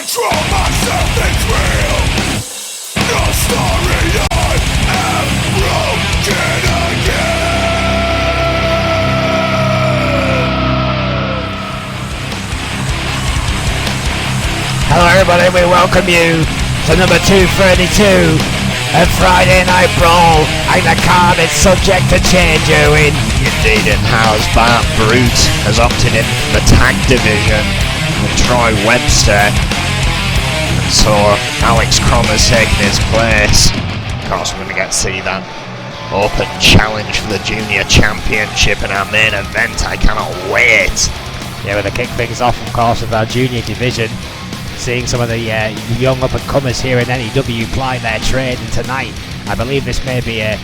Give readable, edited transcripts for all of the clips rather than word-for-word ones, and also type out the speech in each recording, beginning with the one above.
control myself, it's real. No story, I am broken again. Hello everybody, we welcome you to number 232 of Friday Night Brawl, and the card is subject to change, Owen. Indeed it has. Bart Brute has opted in for the tag division with Troy Webster, and so Alex Crom has taken his place. Of course we're going to get to see that open challenge for the Junior Championship in our main event. I cannot wait. Yeah, we're going to kick things off, of course, with our Junior division. Seeing some of the young up-and-comers here in N.E.W. ply their trade, and tonight I believe this may be a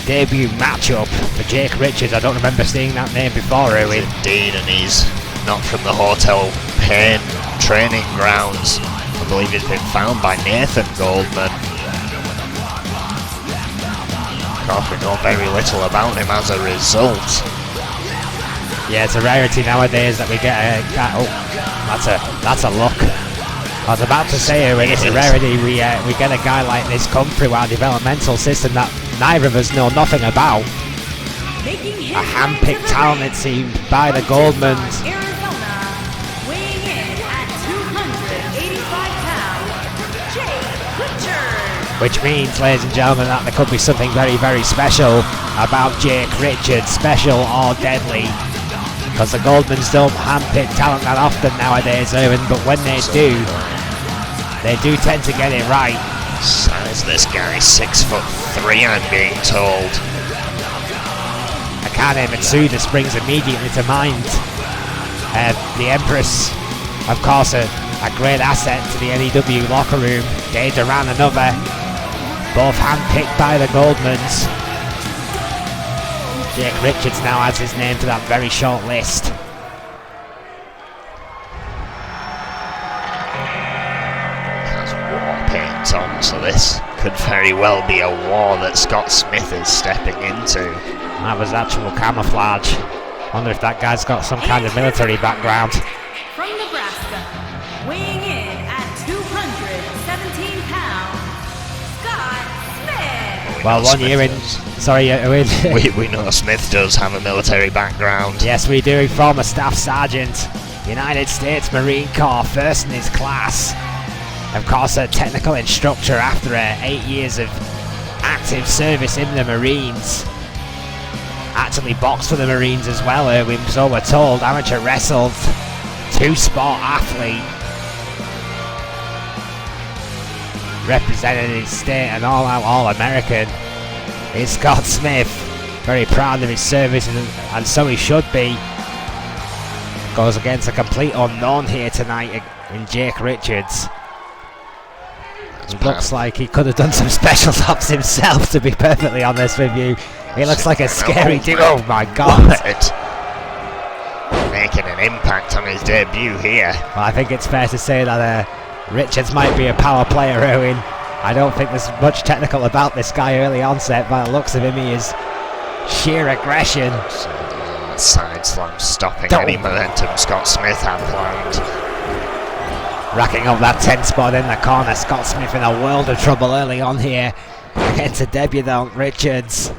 debut matchup for Jake Richards. I don't remember seeing that name before, Owen. Indeed, and he's not from the Hotel Payne training grounds. I believe he's been found by Nathan Goldman. Of course, we know very little about him as a result. Yeah, it's a rarity nowadays that we get a... Oh, that's a look. I was about to say, Owen, it's a rarity we get a guy like this come through our developmental system that neither of us know nothing about. A hand-picked talent, it seemed, by the Goldmans. Arizona, weighing in at 285 pounds, Jake Richards. Which means, ladies and gentlemen, that there could be something very, very special about Jake Richards, special or deadly. Because the Goldmans don't hand-pick talent that often nowadays, Owen, but when they do tend to get it right. Size this guy, 6'3", I'm being told. Akane Matsuda springs immediately to mind. The Empress, of course, a great asset to the N.E.W. locker room. Dade Duran, another. Both hand-picked by the Goldmans. Jake Richards now adds his name to that very short list. Has war paint on, so this could very well be a war that Scott Smith is stepping into. That was actual camouflage. Wonder if that guy's got some kind of military background. From Nebraska, weighing in at 217 pounds, Scott Smith. Well, 1 year in... Sorry, Owen. we know Smith does have a military background. Yes, we do. Former Staff Sergeant, United States Marine Corps, first in his class. Of course, a technical instructor after 8 years of active service in the Marines. Actually boxed for the Marines as well, Erwin, so we're told. Amateur wrestled, two-sport athlete. Represented his state, and all-out All-American. Is Scott Smith. Very proud of his service, and so he should be. Goes against a complete unknown here tonight in Jake Richards. Looks like he could have done some special ops himself, to be perfectly honest with you. He looks like a scary dude. Oh my god. Making an impact on his debut here. Well, I think it's fair to say that Richards might be a power player, Owen. I don't think there's much technical about this guy early onset. By the looks of him, he is sheer aggression. Side slam stopping any momentum Scott Smith had planned. Racking up that 10 spot in the corner. Scott Smith in a world of trouble early on here against a debutant Richards.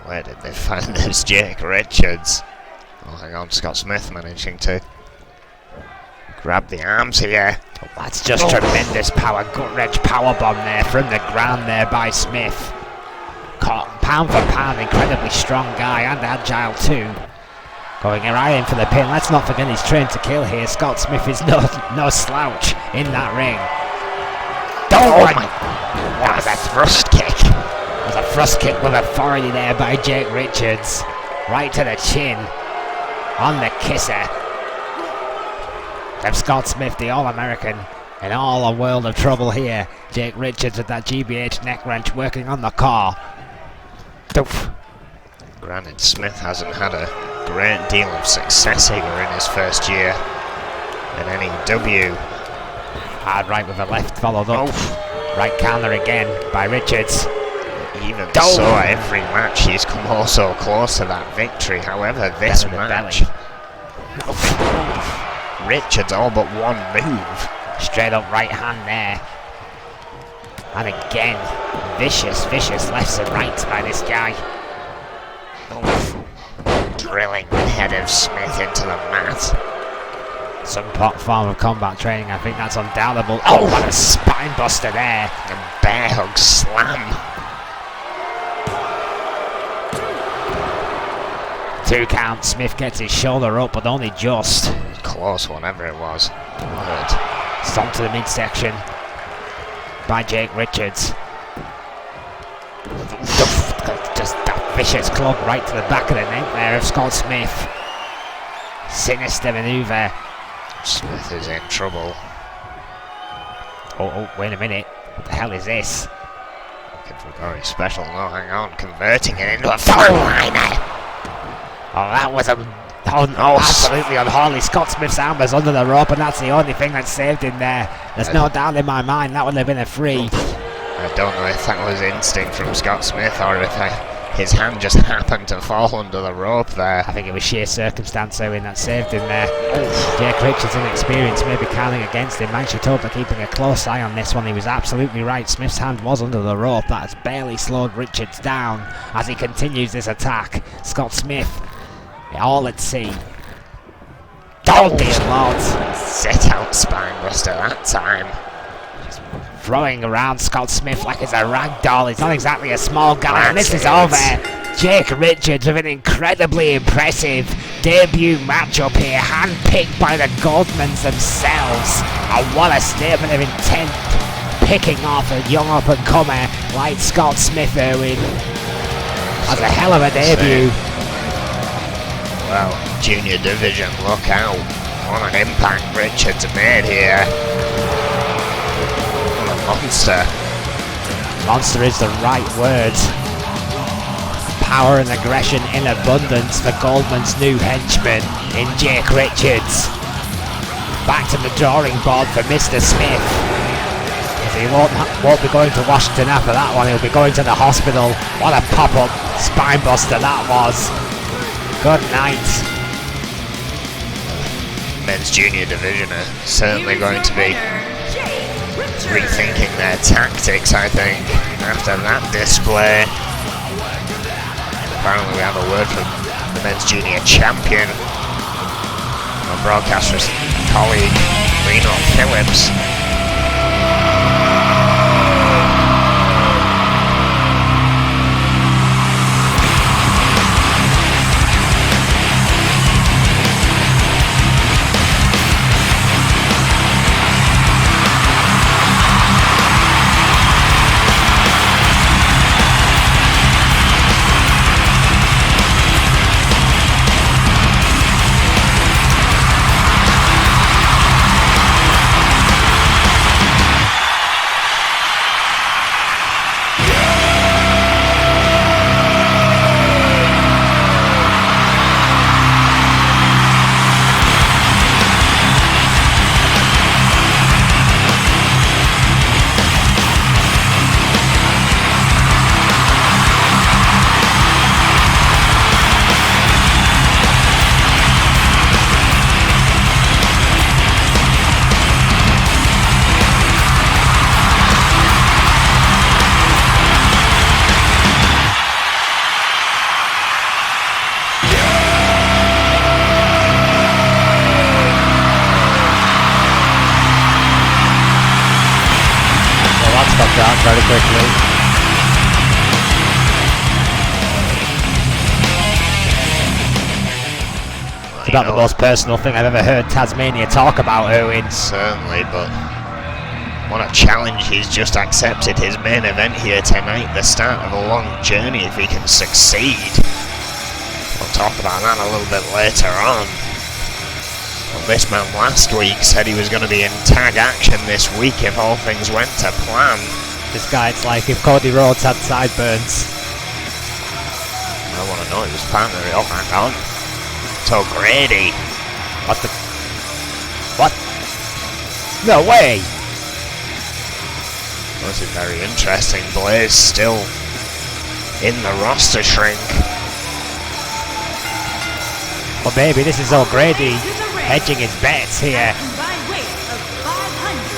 Where did they find this Jake Richards? Oh, hang on, Scott Smith managing to grab the arms here. Oh, that's just tremendous power. Gut-wrench powerbomb there from the ground there by Smith. Caught pound for pound, incredibly strong guy and agile too. Going right in for the pin. Let's not forget he's trained to kill here. Scott Smith is no slouch in that ring. Oh my! That was a thrust kick. It was a thrust kick with authority there by Jake Richards. Right to the chin. On the kisser. Of Scott Smith, the All-American, in all a world of trouble here. Jake Richards with that GBH neck wrench working on the core. Doof. Granted, Smith hasn't had a great deal of success here in his first year in N.E.W. Hard right with a left followed up. Right counter again by Richards. Even so, every match he's come oh so close to that victory. However, this match, Richards all but one move Straight up right hand there. And again, vicious lefts and rights by this guy. Drilling the head of Smith into the mat. Some form of combat training, I think that's undoubtable. Oh, what a spine buster there. A bear hug slam. 2 count, Smith gets his shoulder up, but only just. Close, whatever it was. Good. Stomp to the midsection by Jake Richards. Just that vicious club right to the back of the neck there of Scott Smith. Sinister maneuver. Smith is in trouble. Oh, wait a minute. What the hell is this? Looking for very special. No, hang on. Converting it into a foul liner. Oh, that was absolutely unholy. Scott Smith's arm was under the rope, and that's the only thing that saved him there. There's no doubt in my mind that would have been a free. I don't know if that was instinct from Scott Smith or if his hand just happened to fall under the rope there. I think it was sheer circumstance, Owen, that saved him there. Jake Richards' inexperience may be counting against him. Manchitoba keeping a close eye on this one. He was absolutely right. Smith's hand was under the rope. That has barely slowed Richards down as he continues this attack. Scott Smith, all at sea. Oh dear Lord. Set out spinebuster that time. Throwing around Scott Smith like it's a rag doll. He's not exactly a small guy, and this is over. Jake Richards with an incredibly impressive debut matchup here, handpicked by the Goldmans themselves. And what a statement of intent, picking off a young up-and-comer like Scott Smith, Irwin. That's a hell of a debut. Well, junior division, look out. What an impact Richards made here. Monster. Monster is the right word. Power and aggression in abundance for Goldman's new henchman in Jake Richards. Back to the drawing board for Mr. Smith. He won't be going to Washington after that one. He'll be going to the hospital. What a pop-up spine buster that was. Good night. Men's junior division are certainly going to be rethinking their tactics, I think, after that display. Apparently we have a word from the men's junior champion, our broadcaster's colleague, Reno Phillips. Very quickly. It's about the most personal thing I've ever heard Tazmania talk about, Owen. Certainly, but what a challenge he's just accepted. His main event here tonight, the start of a long journey if he can succeed. We'll talk about that a little bit later on. Well, this man last week said he was going to be in tag action this week if all things went to plan. This guy, it's like if Cody Rhodes had sideburns. I want to know his partner. Oh, hang on. It's O'Grady. What the... What? No way! This is very interesting. Blaze still in the roster shrink. Well, maybe this is O'Grady hedging his bets here. By weight of 500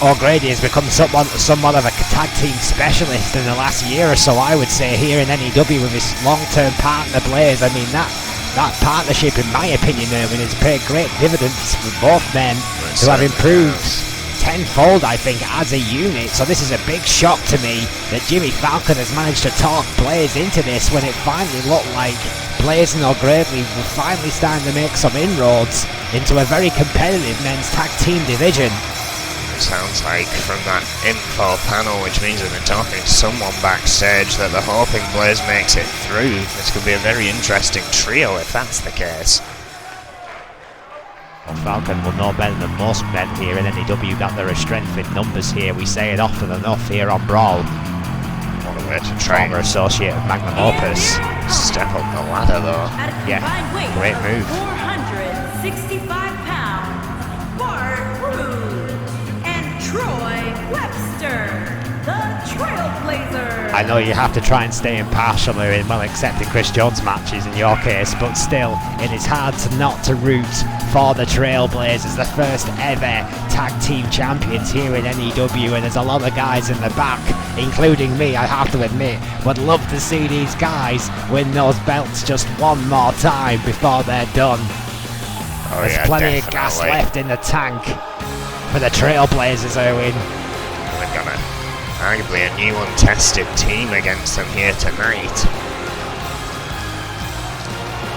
O'Grady has become somewhat of a tag team specialist in the last year or so, I would say, here in N.E.W. with his long-term partner Blaze. I mean, that partnership, in my opinion, Erwin, has paid great dividends for both men who have improved tenfold, I think, as a unit. So this is a big shock to me that Jimmy Falcon has managed to talk Blaze into this when it finally looked like Blaze and O'Grady were finally starting to make some inroads into a very competitive men's tag team division. Sounds like from that info panel, which means that they're talking to someone backstage, that they're hoping Blaze makes it through. This could be a very interesting trio if that's the case. Well, Falcon will know better than most men here in N.E.W. that there are strength in numbers here. We say it often enough here on Brawl. What a way to try Former associate of Magnum Opus. Step up the ladder though. Yeah, great move. 465 pounds, Bart Roode and Troy Webster, the Trailblazer. I know you have to try and stay impartial in, well, accepting Chris Jones matches in your case, but still, it is hard to not to root for the Trailblazers, the first ever tag team champions here in N.E.W. And there's a lot of guys in the back, including me, I have to admit, would love to see these guys win those belts just one more time before they're done. There's plenty of gas left in the tank for the Trailblazers, Erwin. They've got arguably a new untested team against them here tonight.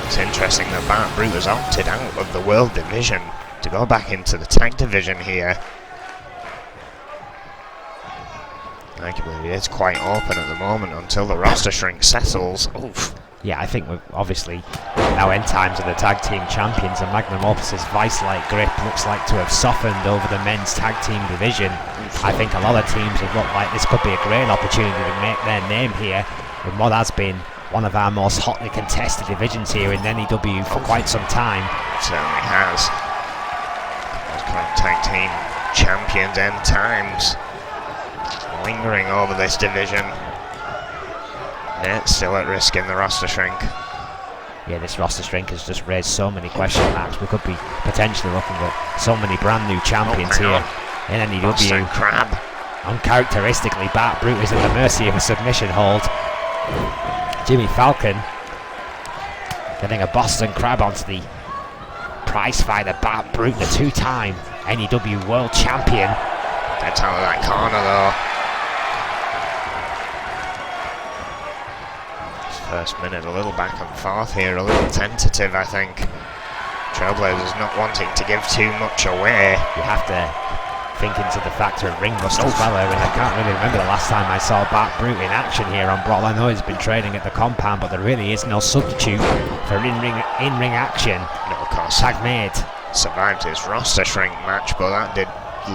It's interesting that Bart Brute has opted out of the World Division to go back into the Tag Division here. Arguably it is quite open at the moment until the roster shrink settles. Oof. Yeah, I think we're obviously now end times of the tag team champions, and Magnum Opus's vice-like grip looks like to have softened over the men's tag team division. I think a lot of teams have looked like this could be a great opportunity to make their name here in what has been one of our most hotly contested divisions here in N.E.W. for quite some time. It certainly has. Those current tag team champions end times lingering over this division. It's still at risk in the roster shrink. Yeah, this roster shrink has just raised so many question marks. We could be potentially looking at so many brand new champions here in N.E.W. Crab. Uncharacteristically, Bart Brute is at the mercy of a submission hold. Jimmy Falcon getting a Boston Crab onto the prize fighter Bart Brute, the two-time N.E.W. World Champion. Gets out of that corner though. First minute, a little back and forth here, a little tentative, I think. Trailblazers not wanting to give too much away. You have to think into the factor of ring rust as well, and I can't really remember the last time I saw Bart Brute in action here on Brawl. I know he's been training at the compound, but there really is no substitute for in-ring action. No, of course. Tag made. Survived his roster shrink match, but that did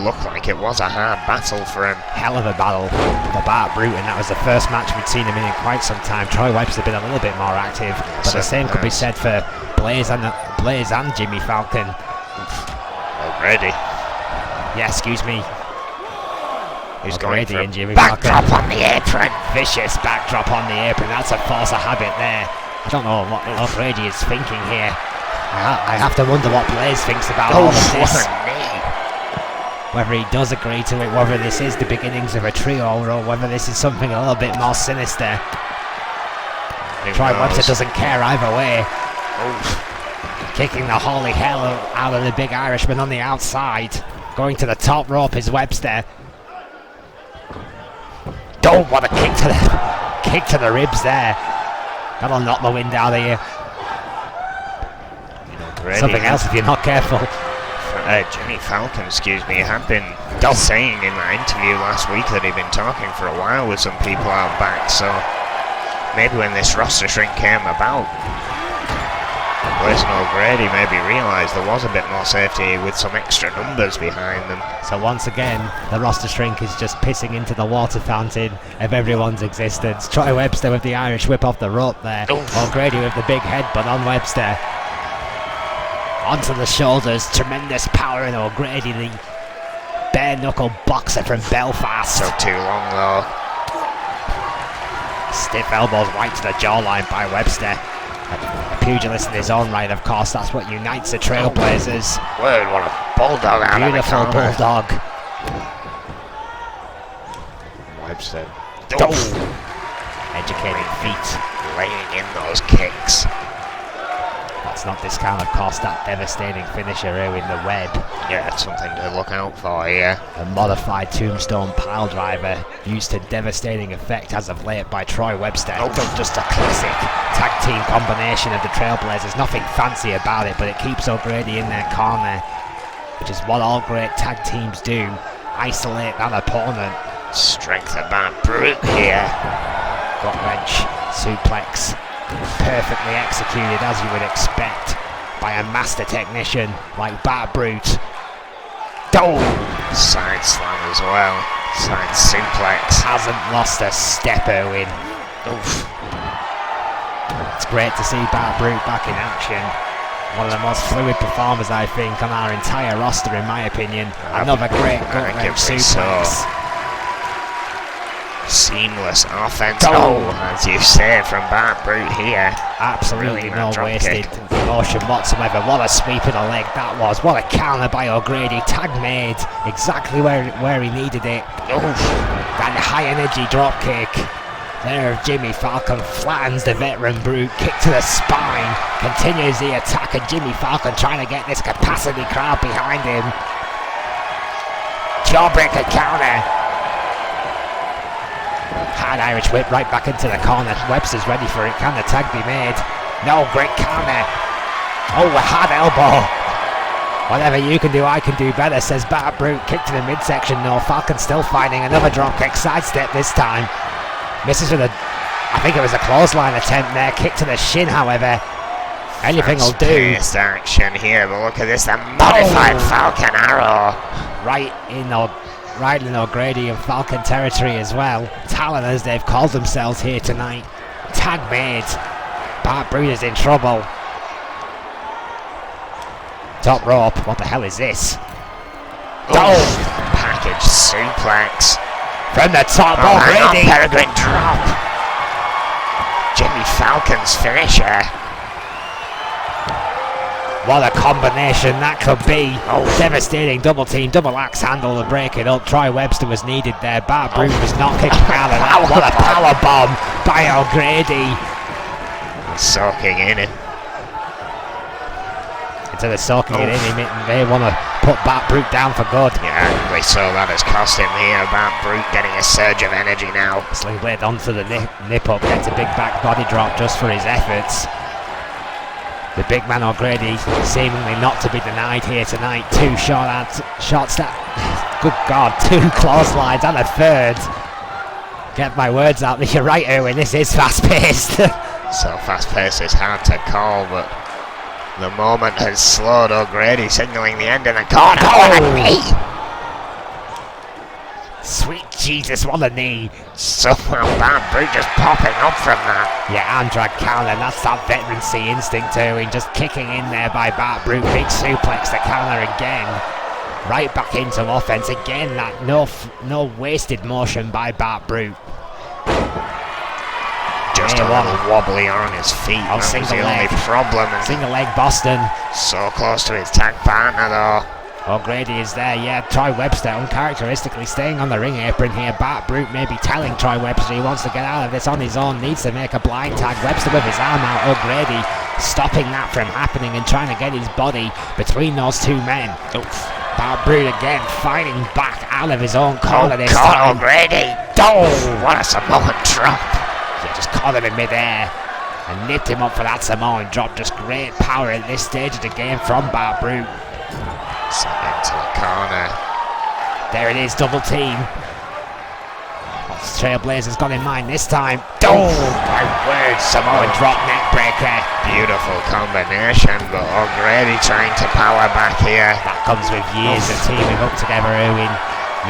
look like it was a hard battle for him. Hell of a battle for Bart Brute, and that was the first match we'd seen him in quite some time. Troy Webster been a little bit more active, but the same could be said for Blaze and Jimmy Falcon. Already. Yeah, excuse me. He's going for and Jimmy backdrop Falcon. on the apron. Vicious backdrop on the apron. That's a force of habit there. I don't know what O'Grady is thinking here. I have to wonder what Blaze thinks about all of this. Whether he does agree to it, whether this is the beginnings of a trio, or whether this is something a little bit more sinister. Troy Webster doesn't care either way. Kicking the holy hell out of the big Irishman on the outside. Going to the top rope is Webster. Don't want to kick to the ribs there. That'll knock the wind out of you. Something else if you're not careful. Jimmy Falcon, had been saying in that interview last week that he'd been talking for a while with some people out back, so maybe when this roster shrink came about, Blaze and O'Grady maybe realised there was a bit more safety with some extra numbers behind them. So once again, the roster shrink is just pissing into the water fountain of everyone's existence. Troy Webster with the Irish whip off the rope there. O'Grady with the big headbutt on Webster. Onto the shoulders, tremendous power in O'Grady, the bare-knuckle boxer from Belfast. Took too long though. Stiff elbows right to the jawline by Webster. A pugilist in his own right, of course. That's what unites the Trailblazers. Word, what a bulldog out of the Beautiful corner. bulldog. Webster. Educated feet. Laying in those kicks. Let's not discount, of course, that devastating finisher in the web. Yeah, it's something to look out for here. A modified tombstone pile driver used to devastating effect as of late by Troy Webster. Just a classic tag team combination of the Trailblazers. Nothing fancy about it, but it keeps O'Grady in their corner, which is what all great tag teams do. Isolate an opponent. Strength of that brute here. Gut wrench, suplex. Perfectly executed, as you would expect, by a master technician like Bat Brute. Side slam as well. Side suplex. Hasn't lost a step, Owen. Oof. It's great to see Bat Brute back in action. One of the most fluid performers, I think, on our entire roster, in my opinion. Another great gut wrench suplex. Seamless offense. As you say, from Bat Brute here. Absolutely no drop wasted kick. motion whatsoever. What a sweep of the leg that was. What a counter by O'Grady. Tag made exactly where he needed it. That high energy drop kick. There, Jimmy Falcon flattens the veteran Brute. Kick to the spine. Continues the attack, and Jimmy Falcon trying to get this capacity crowd behind him. Jawbreaker counter. Hard Irish whip right back into the corner. Webster's ready for it. Can the tag be made? No, great counter. Oh, a hard elbow. Whatever you can do, I can do better, says Bat Brute. Kick to the midsection. No, Falcon still fighting. Another drop kick. Sidestep this time. Misses with I think it was a clothesline attempt there. Kick to the shin, however. Anything will do. Fast-paced action here, but look at this. The modified Falcon arrow. Right in O'Grady and Falcon territory as well. Talon, as they've called themselves here tonight. Tag made. Bat Brute is in trouble. Top rope. What the hell is this? Package suplex. From the top, Hang on, O'Grady. Peregrine drop. Jimmy Falcon's finisher. What a combination that could be. Devastating double team, double axe handle to break it up. Troy Webster was needed there. Bat Brute was not kicking out of that. What a power bomb by O'Grady. Soaking in it. Instead of soaking it in, they want to put Bat Brute down for good. Yeah, we saw that as cost him here. Bat Brute getting a surge of energy now. Sling blade onto the nip up, gets a big back body drop just for his efforts. The big man O'Grady seemingly not to be denied here tonight. Two shots, good God, two clotheslines and a third. Get my words out. You're right, Erwin, this is fast-paced. So fast-paced it's hard to call, but the moment has slowed. O'Grady signaling the end in the corner. Sweet Jesus, what a knee. Somehow Bat Brute just popping up from that. Yeah, arm drag counter, and that's that veterancy instinct, Erwin, just kicking in there by Bat Brute. Big suplex, the counter again. Right back into offense again. That no wasted motion by Bat Brute. Just a little wobbly on his feet. That was the only problem. Single leg Boston. So close to his tag partner though. O'Grady is there, yeah. Troy Webster uncharacteristically staying on the ring apron here. Bat Brute may be telling Troy Webster he wants to get out of this on his own, needs to make a blind tag. Webster with his arm out, O'Grady stopping that from happening and trying to get his body between those two men. Bat Brute again fighting back out of his own corner this time. O'Grady! What a Samoan drop! Yeah, just caught him in midair and nipped him up for that Samoan drop. Just great power at this stage of the game from Bat Brute. Sent into the corner. There it is, double team. What's Trailblazers got in mind this time? My word, Samoan drop neck breaker. Beautiful combination, but O'Grady trying to power back here. That comes with years of teaming up together, Owen.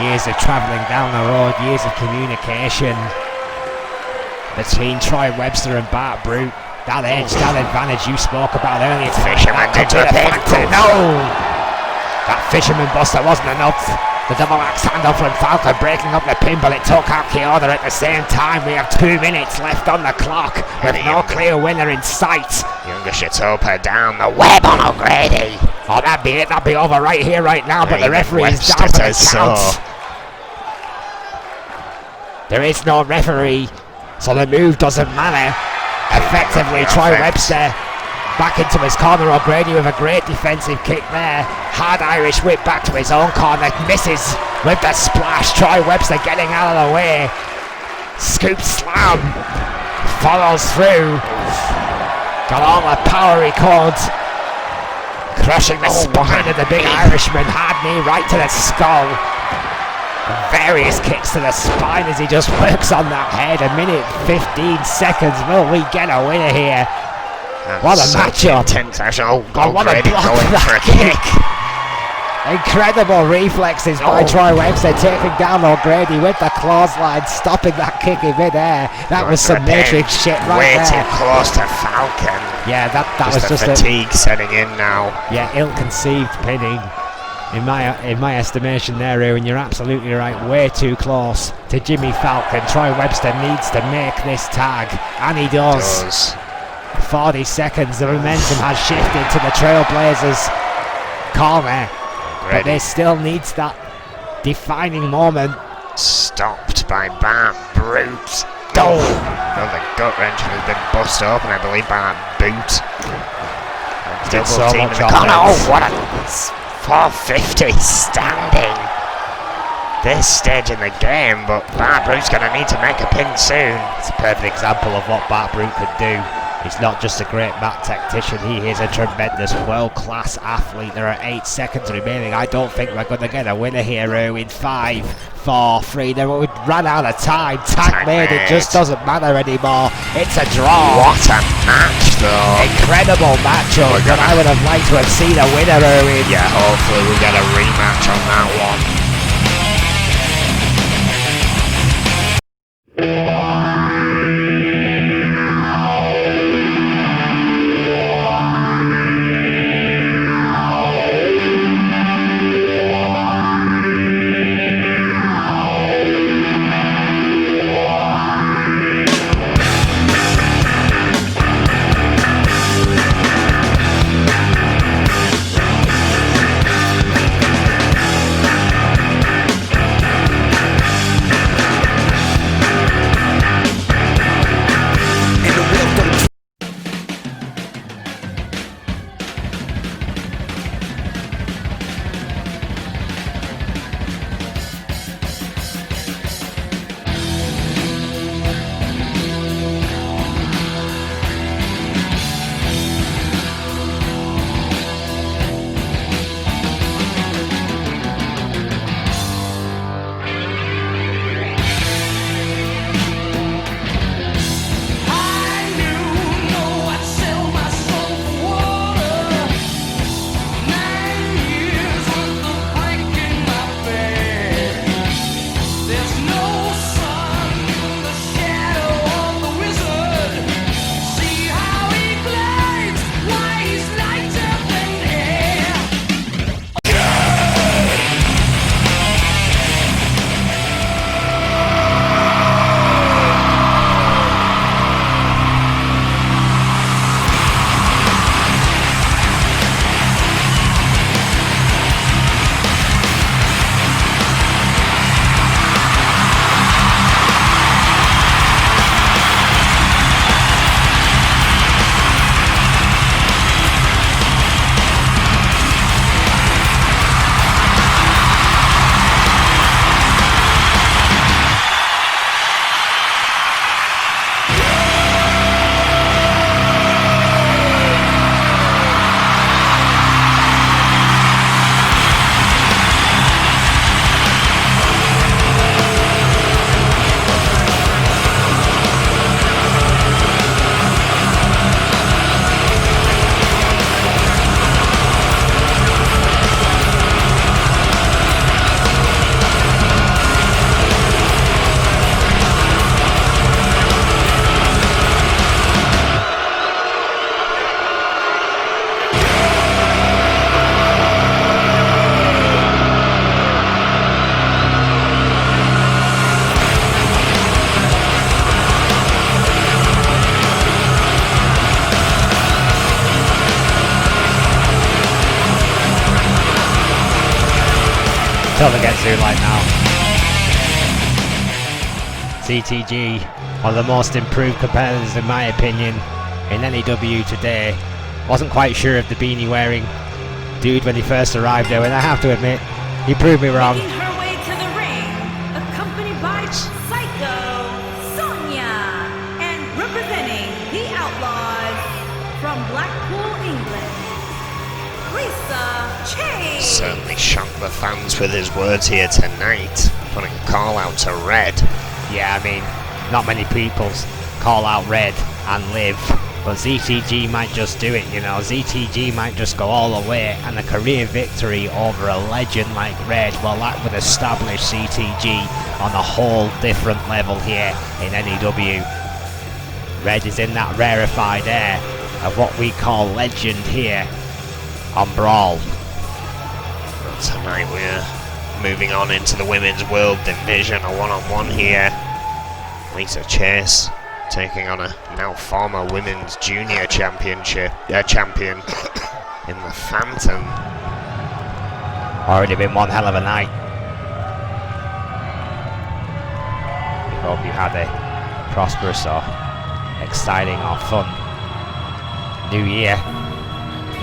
Years of travelling down the road, years of communication between Troy Webster and Bat Brute. That edge, that advantage you spoke about earlier. Fisherman into a pin. No! That fisherman buster wasn't enough. The double axe handle from Falcon breaking up the pin, but it took out Kyoto at the same time. We have 2 minutes left on the clock with no clear winner in sight. Younger Shatopa down the web on O'Grady. Oh, that'd be it. That'd be over right here, right now. But the Even referee is Webster down for the says count. so. There is no referee, so the move doesn't matter. Effectively, Yeah, Troy thanks. Webster back into his corner. O'Grady with a great defensive kick there. Hard Irish whip back to his own corner. Misses with the splash. Troy Webster getting out of the way. Scoop slam. Follows through. Got all the power he could. Crushing the spine of the big Irishman. Hard knee right to the skull. Various kicks to the spine as he just works on that head. 1 minute 15 seconds. Will we get a winner here? What a matchup. Intense action. Oh, What a O'Grady block going that for a kick. Incredible reflexes by Troy Webster, taking down O'Grady with the clothesline, stopping that kick in midair. That was some Matrix shit right Way there. too close to Falcon. Yeah, that was the just fatigue setting in now. ill-conceived pinning. In my estimation there, Ewan, you're absolutely right. Way too close to Jimmy Falcon. Troy Webster needs to make this tag, and he does. 40 seconds, the momentum has shifted to the Trailblazers' corner, but they still needs that defining moment. Stopped by Bart Brute. Oh, the gut wrench has been bust open, I believe, by that boot. Did so Double team in much the of corner. it. Oh, what a 450 standing. This stage in the game, but Bart Brute's going to need to make a pin soon. It's a perfect example of what Bart Brute could do. He's not just a great mat tactician, he is a tremendous world-class athlete. There are 8 seconds remaining. I don't think we're going to get a winner here in 5, 4, 3. We've run out of time. Tag made, it just doesn't matter anymore. It's a draw. What a match, though. Incredible matchup, but I would have liked to have seen a winner, Erwin. Yeah, hopefully we'll get a rematch on that one. Tough to get through like now. CTG, one of the most improved competitors in my opinion in N.E.W today. Wasn't quite sure of the beanie wearing dude when he first arrived there, and I have to admit, he proved me wrong. Making her way to the ring, accompanied by Psycho, Sonia, and representing the Outlaws from Blackpool, England, Lisa Chase. Certainly shocked the fans with his words here tonight, putting a call out to Red. Yeah, I mean, not many people call out Red and live, but ZTG might just do it, you know. ZTG might just go all the way, and a career victory over a legend like Red, well, that would establish CTG on a whole different level here in N.E.W. Red is in that rarefied air of what we call legend here on Brawl. Tonight we're moving on into the Women's World Division, a one-on-one here. Lisa Chase taking on a now former Women's Junior champion in the Phantom. Already been one hell of a night. We hope you had a prosperous or exciting or fun new year.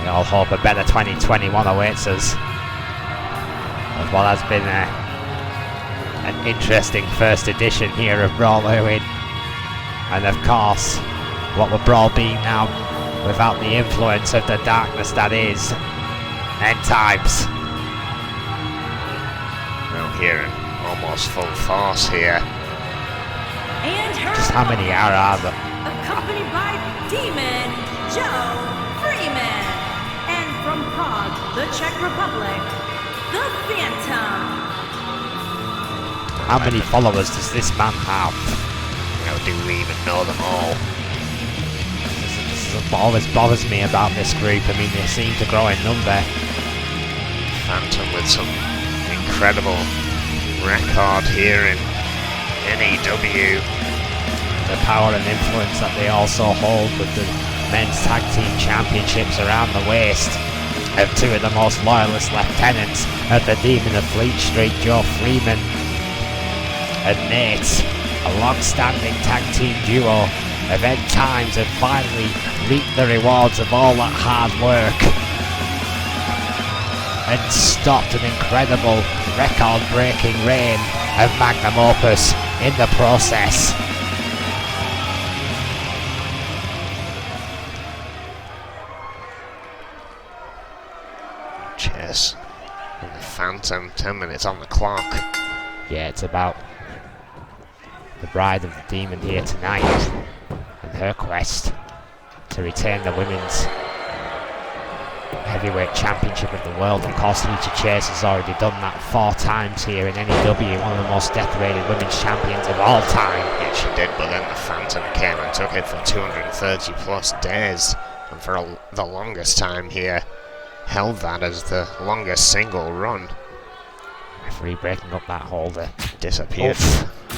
We all hope a better 2021 awaits us, as well as been an interesting first edition here of Brawl Owen. And of course, what would Brawl be now without the influence of the darkness that is End Times? Now here in almost full force here. And her Just how many are there? accompanied by Demon Joe Freeman, and from Prague, the Czech Republic, the Phantom. How many followers does this man have? How do we even know them all? This is what always bothers me about this group. I mean, they seem to grow in number. Phantom with some incredible record here in N.E.W. The power and influence that they also hold with the men's tag team championships around the waist of two of the most loyalist lieutenants of the Demon of Fleet Street, Joe Freeman and Nate. A long-standing tag team duo of End Times have finally reaped the rewards of all that hard work and stopped an incredible record-breaking reign of magnum opus in the process. Chess and the Phantom, 10 minutes on the clock. Yeah, it's about the bride of the Demon here tonight and her quest to retain the women's heavyweight championship of the world. Of course, Lisa Chase has already done that 4 times here in N.E.W, one of the most decorated women's champions of all time. Yeah, she did, but then the Phantom came and took it for 230 plus days, and for the longest time here held that as the longest single run. Referee breaking up that holder. Disappeared.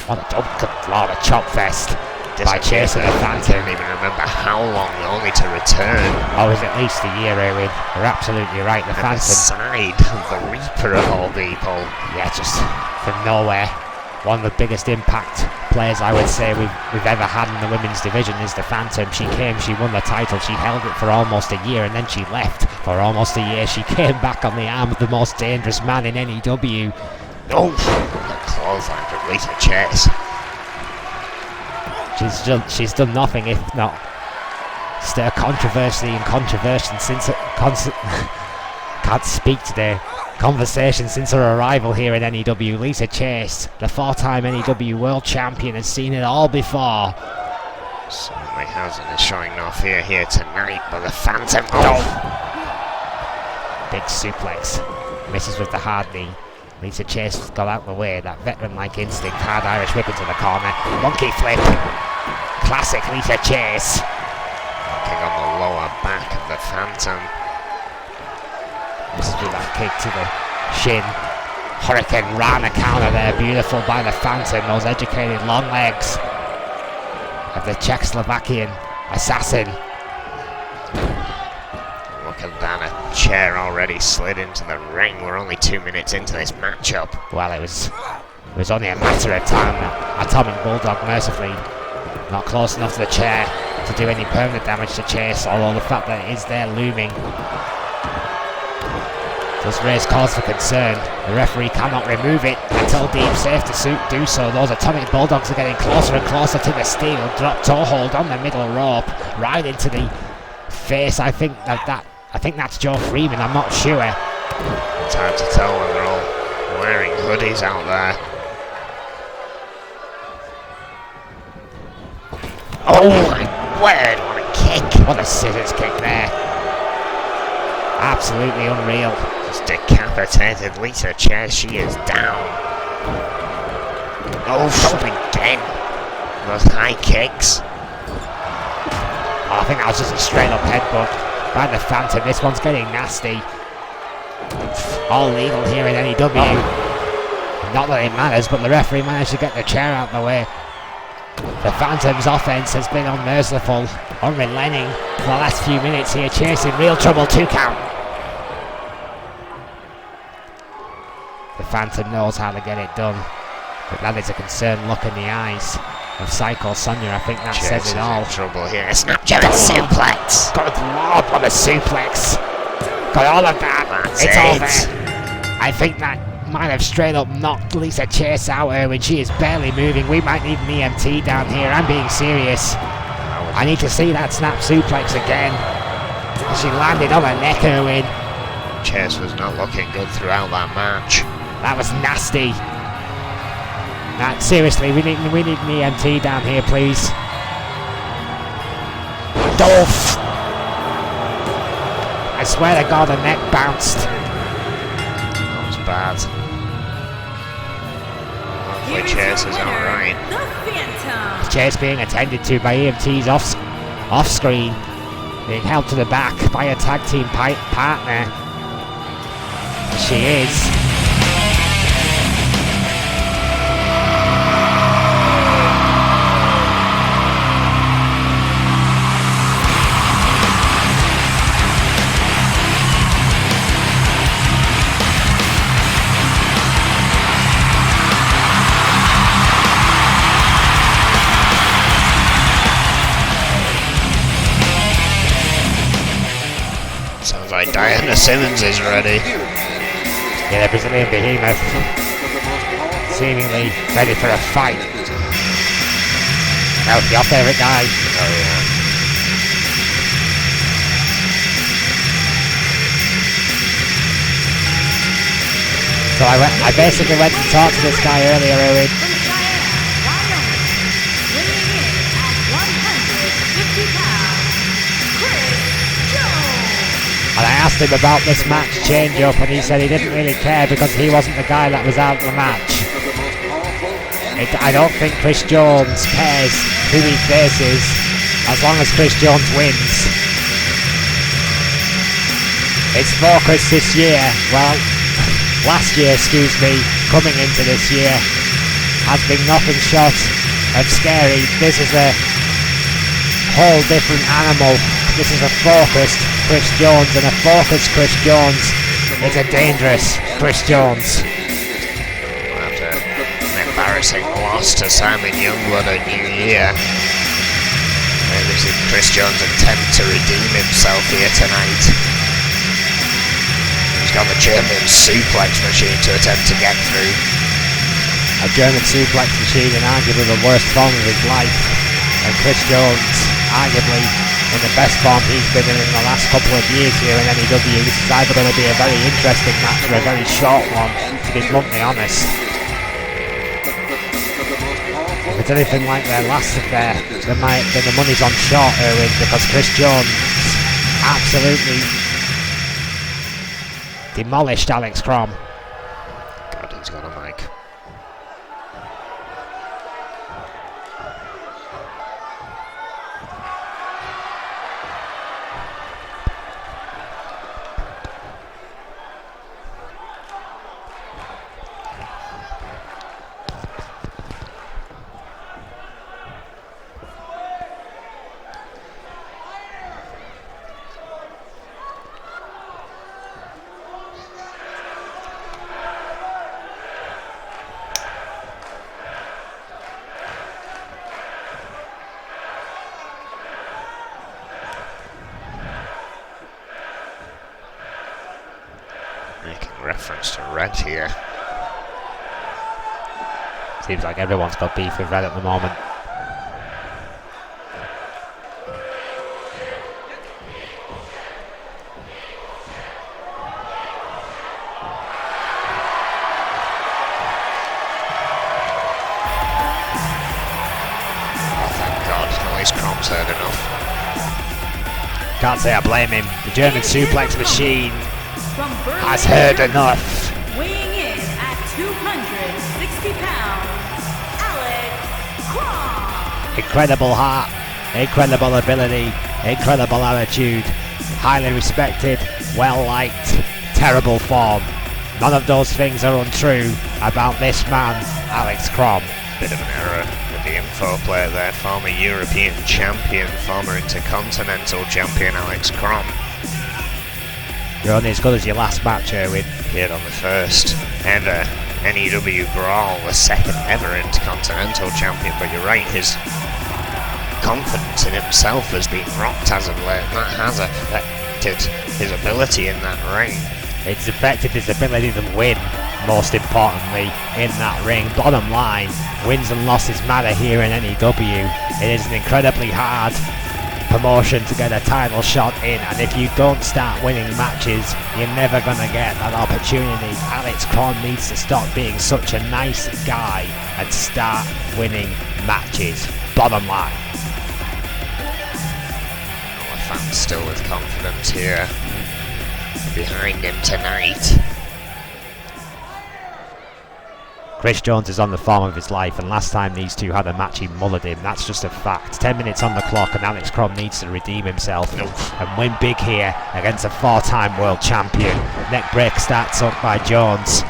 What a good lord, a chop fest by Chase and the I Phantom. can't even remember how long, only to return. Oh, it was at least a year, Erwin. You're absolutely right, the At the Phantom. side of the Reaper of all people. Yeah, just from nowhere. One of the biggest impact players I would say we've ever had in the women's division is the Phantom. She came, she won the title, she held it for almost a year, and then she left for almost a year. She came back on the arm of the most dangerous man in N.E.W. Oh, the clothesline for Lisa Chase. She's done nothing if not stir controversy and controversy since can't speak today. Conversation since her arrival here in N.E.W. Lisa Chase, the 4-time N.E.W. World Champion, has seen it all before. Certainly has, and is showing no fear here tonight, but the Phantom. Big suplex, misses with the hard knee. Lisa Chase has got out of the way. That veteran-like instinct, hard Irish whip into the corner. Monkey flip, classic Lisa Chase. Working on the lower back of the Phantom. Misses with that kick to the shin. Hurricane Rana counter there, beautiful by the Phantom. Those educated long legs of the Czechoslovakian assassin. Look at that, a chair already slid into the ring. We're only 2 minutes into this matchup. Well, it was only a matter of time that Atomic Bulldog mercifully not close enough to the chair to do any permanent damage to Chase, although the fact that it is there looming does raise cause for concern. The referee cannot remove it until deemed safe to do so. Those Atomic Bulldogs are getting closer and closer to the steel. Drop toe hold on the middle rope, right into the face. I think that's Joe Freeman. I'm not sure. It's hard to tell when they're all wearing hoodies out there. Oh my word, what a kick! What a scissors kick there. Absolutely unreal. Just decapitated Lisa Chair. She is down. Oh, again. Those high kicks. Oh, I think that was just a straight up headbutt by the Phantom. This one's getting nasty. All legal here in N.E.W. Not that it matters, but the referee managed to get the chair out of the way. The Phantom's offense has been unmerciful, unrelenting for the last few minutes here. Chasing real trouble, 2 count. The Phantom knows how to get it done, but that is a concerned look in the eyes of Psycho Sonia. I think that says it all. Trouble here. Snap German suplex. Good lord, what a suplex. Got all of that. That's it's it. all there. I think that might have straight up knocked Lisa Chase out here when she is barely moving. We might need an EMT down here. I'm being serious. I need to see that snap suplex again. She landed on her neck, Erwin. Chase was not looking good throughout that match. That was nasty. Seriously, we need an EMT down here, please. Dolph! I swear to God, the neck bounced. That was bad. Hopefully Chase is alright. The Phantom. Chase being attended to by EMTs off screen, being held to the back by a tag team partner. She is. Sounds like Diana Simmons is ready. Yeah, the Brazilian behemoth seemingly ready for a fight. Now, your favourite guy. Oh yeah. So I basically went and talked to this guy earlier, Erwin. From Cheyenne, Wyoming, weighing in at 150 pounds, Chris Jones. And I asked him about this match change-up, and he said he didn't really care because he wasn't the guy that was out of the match. I don't think Chris Jones cares who he faces as long as Chris Jones wins. Its focus this year, well, last year, coming into this year, has been nothing short of scary. This is a whole different animal. This is a focused Chris Jones, and a focused Chris Jones is a dangerous Chris Jones. After an embarrassing loss to Simon Youngblood at New Year, this is Chris Jones' attempt to redeem himself here tonight. He's got the German suplex machine to attempt to get through. A German suplex machine in arguably the worst form of his life, and Chris Jones arguably in the best form he's been in the last couple of years here in N.E.W. This is either going to be a very interesting match or a very short one, to be bluntly honest. If it's anything like their last affair, then the money's on short, Erwin, because Chris Jones absolutely demolished Alex Crom. God, he's got a mic. Making reference to Red here. Seems like everyone's got beef with Red at the moment. Oh, thank God, at least Crom's heard enough. Can't say I blame him. The German suplex machine From has Berlin, heard Germany, enough. weighing in at 260 pounds, Alex Crom. Incredible heart, incredible ability, incredible attitude, highly respected, well liked, terrible form. None of those things are untrue about this man, Alex Crom. Bit of an error with the info player there. Former European champion, former Intercontinental champion Alex Crom. You're only as good as your last match, Erwin. Appeared on the first ever N.E.W. Brawl, the second ever Intercontinental champion. But you're right, his confidence in himself has been rocked as of late. That has affected his ability in that ring. It's affected his ability to win, most importantly, in that ring. Bottom line, wins and losses matter here in N.E.W. It is an incredibly hard promotion to get a title shot in, and if you don't start winning matches, you're never going to get that opportunity. Alex Crom needs to stop being such a nice guy and start winning matches. Bottom line. Well, fans still with confidence here behind him tonight. Chris Jones is on the form of his life, and last time these two had a match he mullered him. That's just a fact. 10 minutes on the clock and Alex Crom needs to redeem himself and win big here against a 4-time world champion. Neck break starts up by Jones.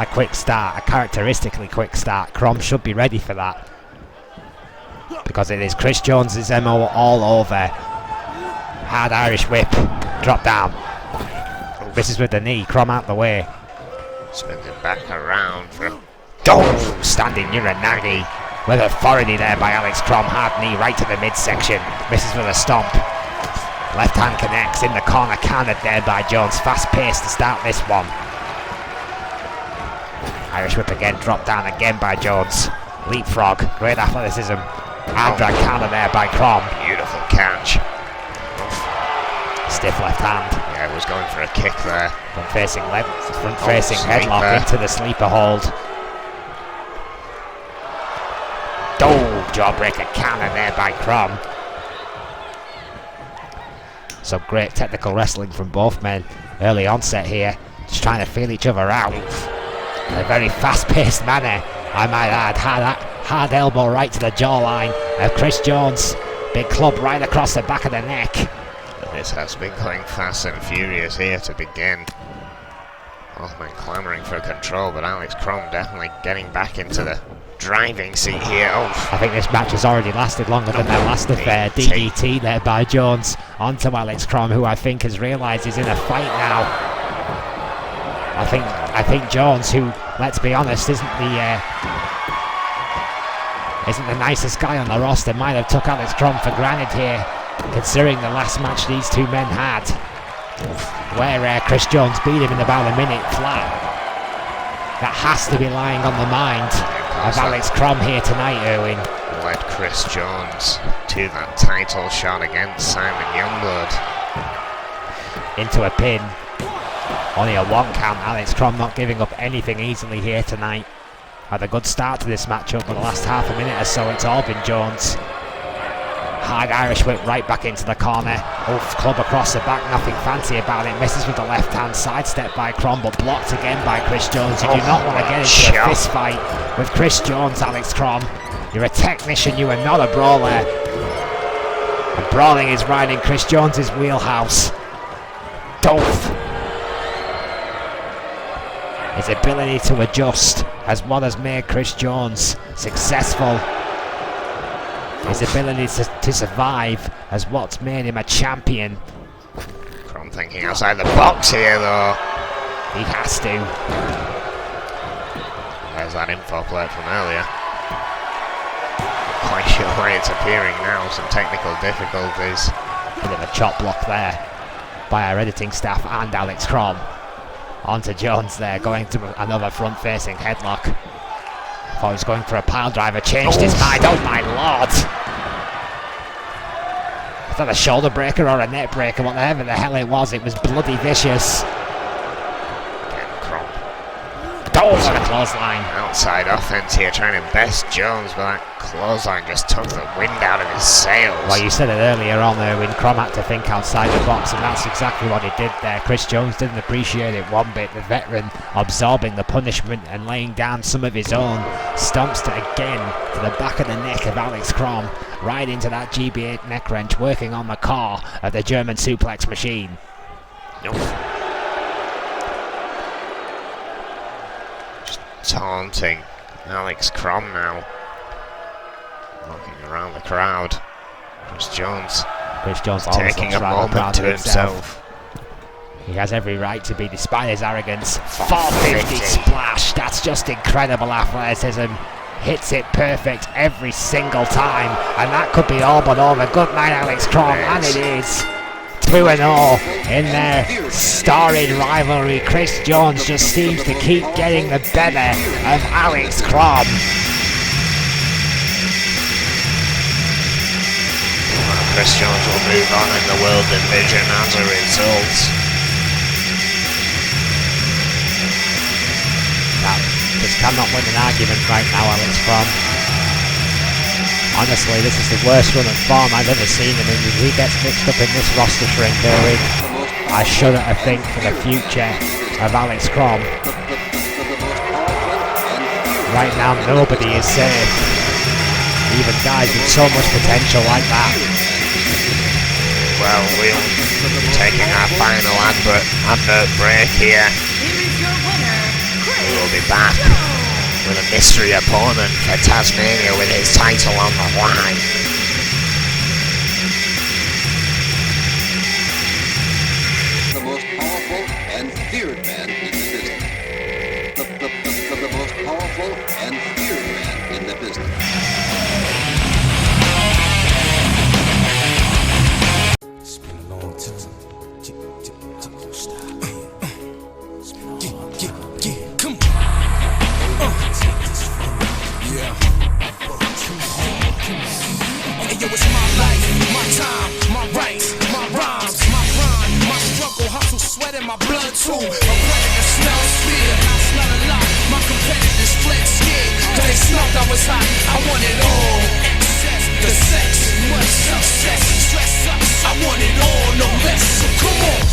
A quick start, a characteristically quick start. Crom should be ready for that, because it is Chris Jones' MO all over. Hard Irish whip, drop down. This is with the knee, Crom out the way. Spins it back around for Standing Uranagi with authority there by Alex Crom. Hard knee right to the midsection. Misses with a stomp. Left hand connects in the corner, countered there by Jones. Fast pace to start this one. Irish whip again, drop down again by Jones. Leapfrog, great athleticism. Hard drag counter there by Crom. beautiful catch. Stiff left hand. Yeah, was going for a kick there. Front facing headlock sleeper. into the sleeper hold. Jawbreaker counter there by Crom. Some great technical wrestling from both men. Early onset here, just trying to feel each other out. In a very fast-paced manner, I might add. Hard elbow right to the jawline of Chris Jones. Big club right across the back of the neck. This has been going fast and furious here to begin. Both men clamouring for control, but Alex Crom definitely getting back into the driving seat here. I think this match has already lasted longer than their last affair. DDT there by Jones onto Alex Crom, who I think has realised he's in a fight now. I think Jones, who, let's be honest, isn't the nicest guy on the roster, might have took Alex Crom for granted here, considering the last match these two men had, where Chris Jones beat him in about a minute flat. That has to be lying on the mind of Alex Crom here tonight, Erwin. Led Chris Jones to that title shot against Simon Youngblood. Into a pin. Only a 1 count. Alex Crom not giving up anything easily here tonight. Had a good start to this matchup, but the last half a minute or so it's all been Jones. Hard Irish whip right back into the corner. Club across the back, nothing fancy about it. Misses with the left hand, sidestep by Crom, but blocked again by Chris Jones. You do not want to get into a fist fight with Chris Jones, Alex Crom. You're a technician, you are not a brawler. And brawling is right in Chris Jones's wheelhouse. His ability to adjust as what has made Chris Jones successful. His ability to survive as what's made him a champion. Crom thinking outside the box here though. He has to. There's that info plate from earlier. Quite sure why it's appearing now. Some technical difficulties. Bit of a chop block there by our editing staff and Alex Crom. onto Jones there, going to another front-facing headlock. Thought he was going for a pile driver, changed his mind. Oh my lord! Is that a shoulder breaker or a neck breaker? Whatever the hell it was bloody vicious. Over the clothesline. Outside offense here, trying to best Jones, but that clothesline just took the wind out of his sails. Well, you said it earlier on there when Crom had to think outside the box, and that's exactly what he did there. Chris Jones didn't appreciate it one bit. The veteran absorbing the punishment and laying down some of his own. Stomps to the back of the neck of Alex Crom, right into that GB8 neck wrench, working on the core of the German suplex machine. Nope. Taunting Alex Crom now. Looking around the crowd. Chris Jones taking a moment to himself. He has every right to be, despite his arrogance. 450 splash. That's just incredible athleticism. Hits it perfect every single time. And that could be all but over. Good night, Alex Crom. And it is. 2-0 in their storied rivalry. Chris Jones just seems to keep getting the better of Alex Crom. Chris Jones will move on in the World Division as a result. Just cannot win an argument right now, Alex Crom. Honestly, this is the worst run of form I've ever seen him in. If he gets mixed up in this roster shrinking, I shudder to think for the future of Alex Crom. Right now, nobody is safe. Even guys with so much potential like that. Well, we'll be taking our final advert break here. We will be back with a mystery opponent for Tazmania with his title on the line. The most powerful and feared man in the business. The most powerful and feared man in the business. It's been a long time. Come on. Yeah. Hey, yo, it's my life, my time, my rights, my rhymes, my grind, my struggle, hustle, sweat in my blood too. My predator smells fear, I smell a lot. My competitors fled scared, cause they smelled I was hot. I want it all. Excess, the sex, much success, stress up. I want it all, no less. So come on.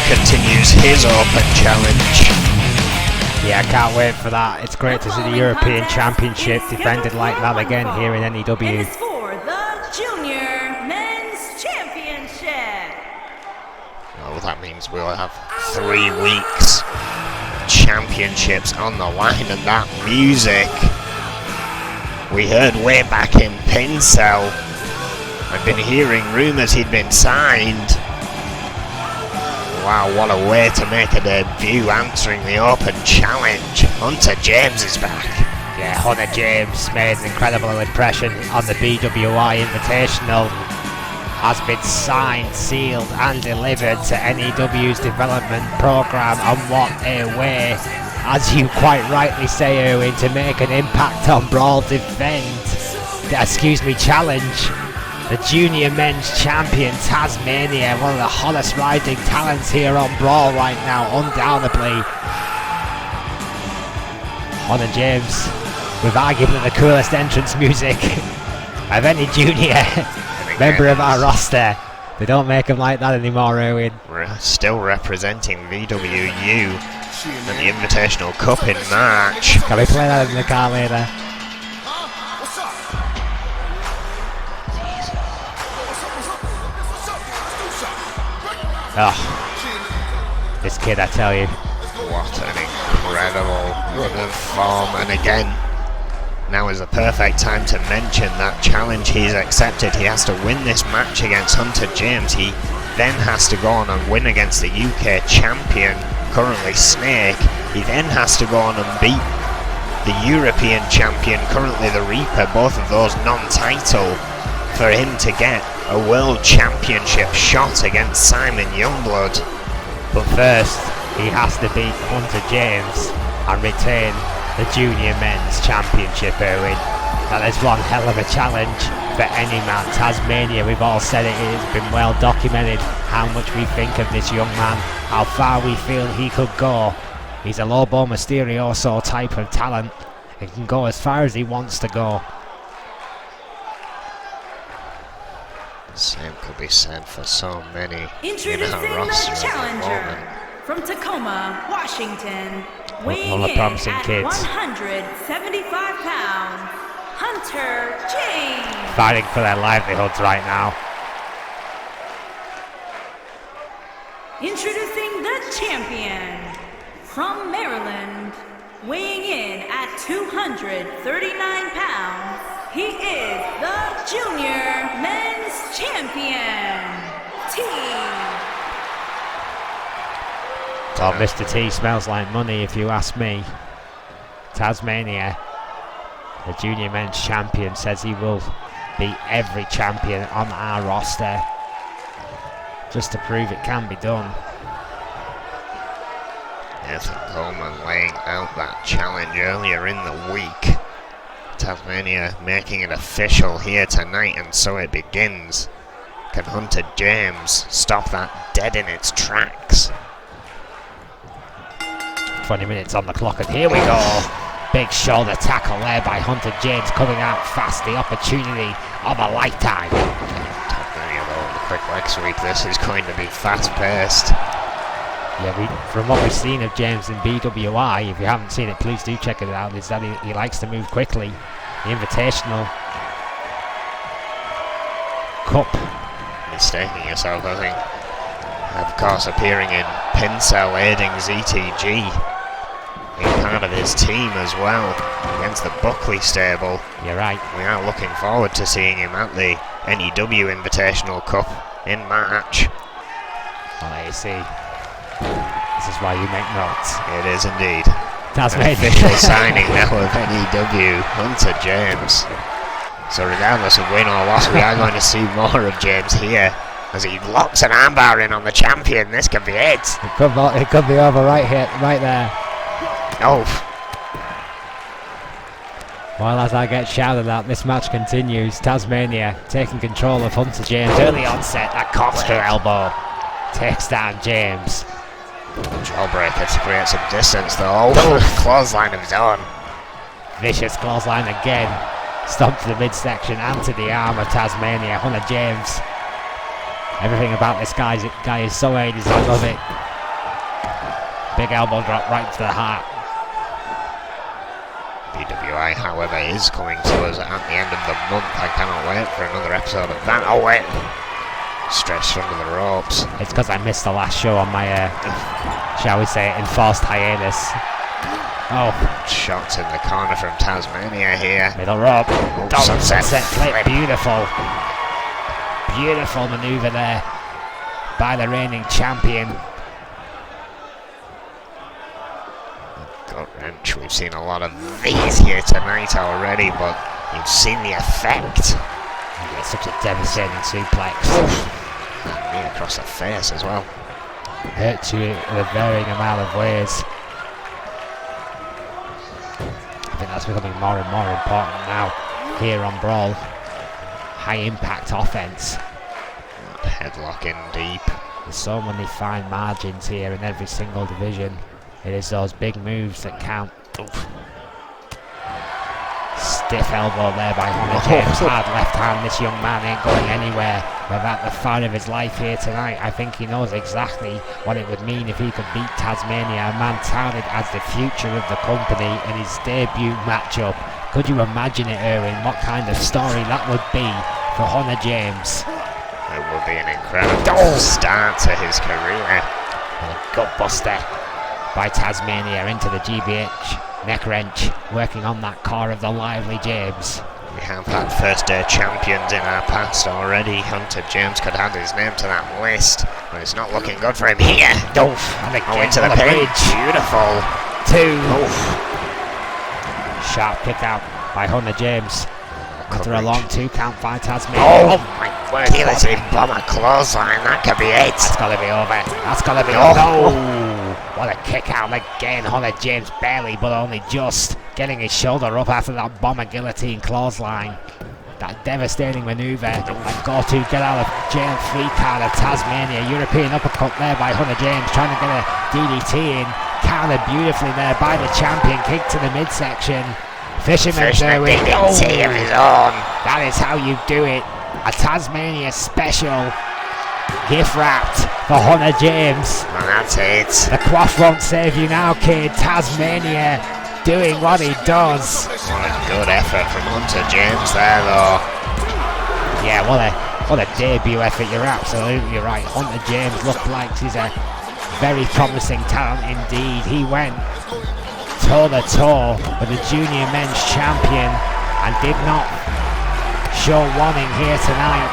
Continues his open challenge. Yeah, I can't wait for that. It's great to see the European Championship defended like that again here in N.E.W. And it's for the Junior Men's Championship. Well, that means we'll have 3 weeks of championships on the line, and that music we heard way back in Pincell. I've been hearing rumours he'd been signed. Wow, what a way to make a debut answering the Open Challenge. Hunter James is back. Yeah, Hunter James made an incredible impression on the BWI Invitational. Has been signed, sealed and delivered to N.E.W's development programme, and what a way, as you quite rightly say, Erwin, to make an impact on Brawl Challenge. The junior men's champion Tazmania, one of the hottest rising talents here on Brawl right now, undoubtedly. Hunter James with arguably the coolest entrance music of any junior member of our roster. They don't make them like that anymore, Erwin. We're still representing VWU and the Invitational Cup in March. Can we play that in the car later? Oh, this kid, I tell you. What an incredible run of form, and again, now is the perfect time to mention that challenge he's accepted. He has to win this match against Hunter James. He then has to go on and win against the UK champion, currently Snake. He then has to go on and beat the European champion, currently the Reaper, both of those non-title, for him to get a world championship shot against Simon Youngblood. But first, he has to beat Hunter James and retain the junior men's championship, Erwin. That is one hell of a challenge for any man. Tazmania, we've all said it, it has been well documented how much we think of this young man, how far we feel he could go. He's a Lobo Mysterioso type of talent. He can go as far as he wants to go. The same could be said for so many in Introducing our roster the at the moment. challenger from Tacoma, Washington, weighing One of the in promising at kids. 175 pounds, Hunter James. Fighting for their livelihoods right now. Introducing the champion from Maryland, weighing in at 239 pounds, he is the junior men's champion, T. Well, Mr. T smells like money if you ask me. Tazmania, the junior men's champion, says he will beat every champion on our roster just to prove it can be done. Nathan Coleman laying out that challenge earlier in the week. Tazmania making it official here tonight, and so it begins. Can Hunter James stop that dead in its tracks? 20 minutes on the clock, and here we go. Big shoulder tackle there by Hunter James, coming out fast. The opportunity of a lifetime. Tazmania though, the quick leg sweep. This is going to be fast-paced. Yeah, from what we've seen of James in BWI, if you haven't seen it, please do check it out, is that he likes to move quickly. The Invitational Cup. Mistaking yourself, I think. Of course, appearing in Pincell, aiding ZTG. Being part of his team as well, against the Buckley stable. You're right. We are looking forward to seeing him at the N.E.W. Invitational Cup in March. Well, there you see. This is why you make notes. It is indeed. Tazmania. Official signing now of N.E.W. Hunter James. So regardless of win or loss, we are going to see more of James here as he locks an armbar in on the champion. This could be it. It could be over right here, right there. Oh. While as I get shouted at, this match continues. Tazmania taking control of Hunter James. Early onset, that Costa elbow takes down James. Jawbreaker to create some distance though. Oh, clothesline of his own. Vicious clothesline again. Stomp to the midsection and to the arm of Tazmania. Hunter James. Everything about this guy is so 80s, I love it. Big elbow drop right to the heart. BWI, however, is coming to us at the end of the month. I cannot wait for another episode of that. Oh wait. Stretched under the ropes. It's because I missed the last show on my, shall we say, enforced hiatus. Oh, Shots in the corner from Tazmania here. middle rope. Sunset Sunset flip. flip. Beautiful. Beautiful manoeuvre there by the reigning champion. Gut wrench. We've seen a lot of these here tonight already, but you've seen the effect. It's such a devastating suplex. And knee across the face as well. Hurt you in a varying amount of ways. I think that's becoming more and more important now here on Brawl. High impact offense. Headlock in deep. There's so many fine margins here in every single division. It is those big moves that count. Oof. Stiff elbow there by Hunter James. Hard left hand. This young man ain't going anywhere without the fire of his life here tonight. I think he knows exactly what it would mean if he could beat Tazmania, a man touted as the future of the company in his debut matchup. Could you imagine it, Erwin? What kind of story that would be for Hunter James? It would be an incredible start to his career. And a gutbuster by Tazmania into the GBH neck wrench, working on that core of the lively James. We have had first day champions in our past already. Hunter James could add his name to that list, but it's not looking good for him here. And again, Into the on pin. bridge. Beautiful. 2. Sharp kick out by Hunter James after a long 2 count by Tazmania. Oh my word, guillotine bomber clothesline, that could be it. That's gotta be over. That's gotta be Oh. over. Oh, what a kick out again. Hunter James barely, but only just getting his shoulder up after that bomber guillotine clothesline. That devastating maneuver. That go-to get out of jail free card of Tazmania. European uppercut there by Hunter James, trying to get a DDT in. Countered beautifully there by the champion. Kick to the midsection. Fisherman Derwin. DDT of his own. That is how you do it. A Tazmania special. Gift wrapped for Hunter James. And that's it. The quaff won't save you now, kid. Tazmania doing what he does. What a good effort from Hunter James there, though. Yeah, what a debut effort. You're absolutely right. Hunter James looked like he's a very promising talent indeed. He went toe-to-toe with the junior men's champion and did not show warning here tonight.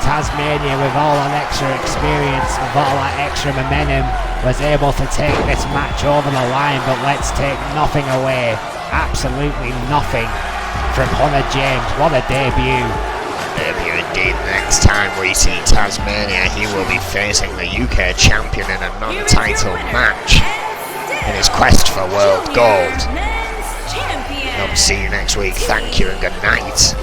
Tazmania, with all that extra experience, with all that extra momentum, was able to take this match over the line, but let's take nothing away, absolutely nothing, from Hunter James. What a debut. Debut indeed. Next time we see Tazmania, he will be facing the UK champion in a non-title match in his quest for world gold. Men's champion. I'll see you next week. Thank you and good night.